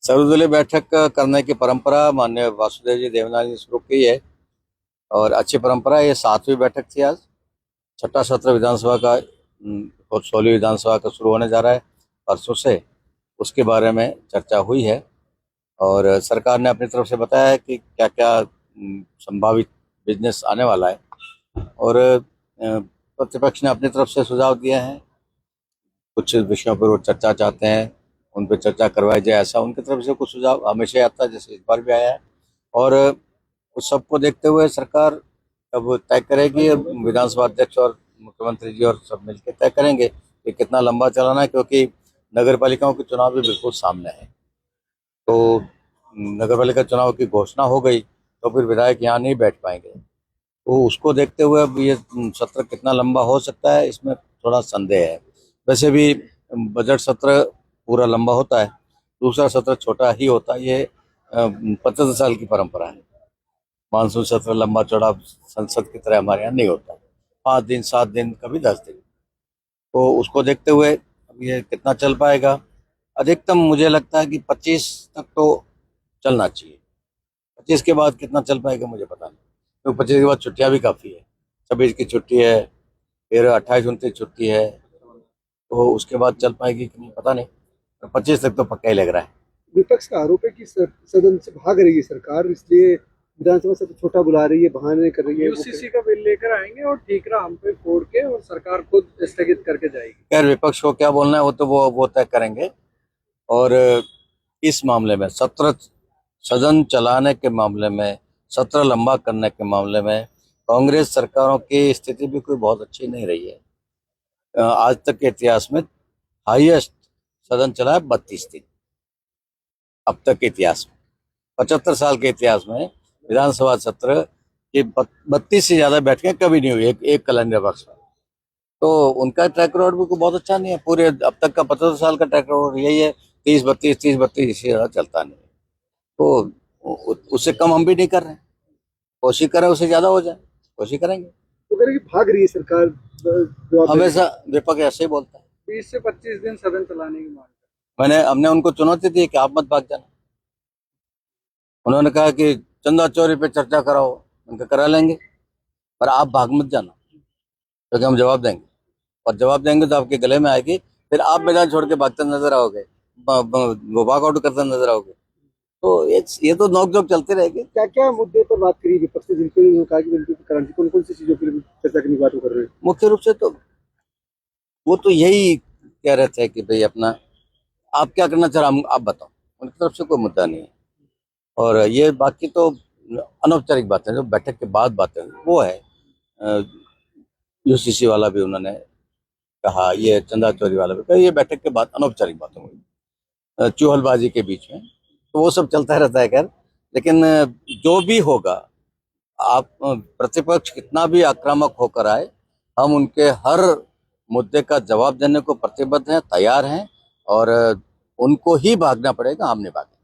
सर्वदलीय बैठक करने की परंपरा माननीय वासुदेव जी देवनानी ने शुरू की है और अच्छी परंपरा है। ये 7वीं बैठक थी आज। छठा सत्र विधानसभा का और 16वीं विधानसभा का शुरू होने जा रहा है परसों से। उसके बारे में चर्चा हुई है और सरकार ने अपनी तरफ से बताया है कि क्या क्या संभावित बिजनेस आने वाला है और प्रतिपक्ष ने अपनी तरफ से सुझाव दिए हैं। कुछ विषयों पर वो चर्चा चाहते हैं, उन पर चर्चा करवाई जाए, ऐसा उनकी तरफ से कुछ सुझाव हमेशा आता है, जैसे इस बार भी आया है। और उस सबको देखते हुए सरकार अब तय करेगी, विधानसभा अध्यक्ष और मुख्यमंत्री जी और सब मिलकर तय करेंगे कि कितना लंबा चलाना है, क्योंकि नगर पालिकाओं के चुनाव भी बिल्कुल सामने है। तो नगर पालिका चुनाव की घोषणा हो गई तो फिर विधायक यहाँ नहीं बैठ पाएंगे। तो उसको देखते हुए अब ये सत्र कितना लंबा हो सकता है, इसमें थोड़ा संदेह है। वैसे भी बजट सत्र पूरा लंबा होता है, दूसरा सत्र छोटा ही होता है। ये 75 साल की परंपरा है। मानसून सत्र लंबा चौड़ा संसद की तरह हमारे यहाँ नहीं होता, 5 दिन 7 दिन कभी 10 दिन। तो उसको देखते हुए अब ये कितना चल पाएगा, अधिकतम मुझे लगता है कि 25 तक तो चलना चाहिए। 25 के बाद कितना चल पाएगा मुझे पता नहीं, तो 25 के बाद छुट्टियां भी काफ़ी है। 26 की छुट्टी है, फिर 28-29 छुट्टी है, तो उसके बाद चल पाएगी कि नहीं पता नहीं। 25 तक तो पक्का ही लग रहा है। विपक्ष का आरोप है कि सदन से भाग रही है सरकार, इसलिए विधानसभा सत्र छोटा बुला रही है, बहाने कर रही है। यूसीसी का बिल लेकर आएंगे और ठीकरा हम पे फोड़ के और सरकार खुद स्थगित करके जाएगी। खैर, विपक्ष को क्या बोलना है वो तो वो तय करेंगे। और इस मामले में सदन चलाने के मामले में, सत्र लंबा करने के मामले में कांग्रेस सरकारों की स्थिति भी कोई बहुत अच्छी नहीं रही है। आज तक के इतिहास में हाईएस्ट सदन चला है 32 दिन। अब तक के इतिहास में 75 साल के इतिहास में विधानसभा सत्र की 32 से ज्यादा बैठकें कभी नहीं हुई एक कैलेंडर वर्ष में। तो उनका ट्रैक रिकॉर्ड भी बहुत अच्छा नहीं है। पूरे अब तक का 75 साल का ट्रैक रिकॉर्ड यही है, 30-32 इससे ज्यादा चलता नहीं है। तो उससे कम हम भी नहीं कर रहे हैं। कोशिश करें उससे ज्यादा हो जाए, कोशिश करेंगे। तो कह रहे कि भाग रही है सरकार, हमेशा विपक्ष ऐसे ही बोलता है। 20 से 25 दिन सदन चलाने की मांग। हमने उनको चुनौती दी कि आप मत भाग जाना। उन्होंने कहा कि चंदा चोरी पे चर्चा कराओ, उनका करा लेंगे, पर आप भाग मत जाना, क्योंकि हम जवाब देंगे। और जवाब देंगे तो आपके गले में आएगी, फिर आप मैदान छोड़ के भागते नजर आओगे, वो वॉकआउट करते नजर आओगे। तो ये तो नोकझोंक चलती रहेगी। क्या क्या मुद्दे पर बात करी विपक्ष ने, जिनको उन्होंने कहा कि बिल्कुल क्रांति, कौन कौन सी चीजों के लिए चर्चा करने की बात कर रहे हैं? मुख्य रूप से तो वो तो यही कह रहे थे कि भाई अपना आप क्या करना चाह रहे आप बताओ। उनकी तरफ से कोई मुद्दा नहीं है। और ये बाकी तो अनौपचारिक बातें, जो बैठक के बाद बातें वो है। यूसीसी वाला भी उन्होंने कहा, ये चंदा चोरी वाला भी कहा, ये बैठक के बाद अनौपचारिक बातें हुई चूहलबाजी के बीच में। तो वो सब चलता रहता है। खैर, लेकिन जो भी होगा, आप प्रतिपक्ष कितना भी आक्रामक होकर आए, हम उनके हर मुद्दे का जवाब देने को प्रतिबद्ध हैं, तैयार हैं। और उनको ही भागना पड़ेगा, हम नहीं भागेंगे।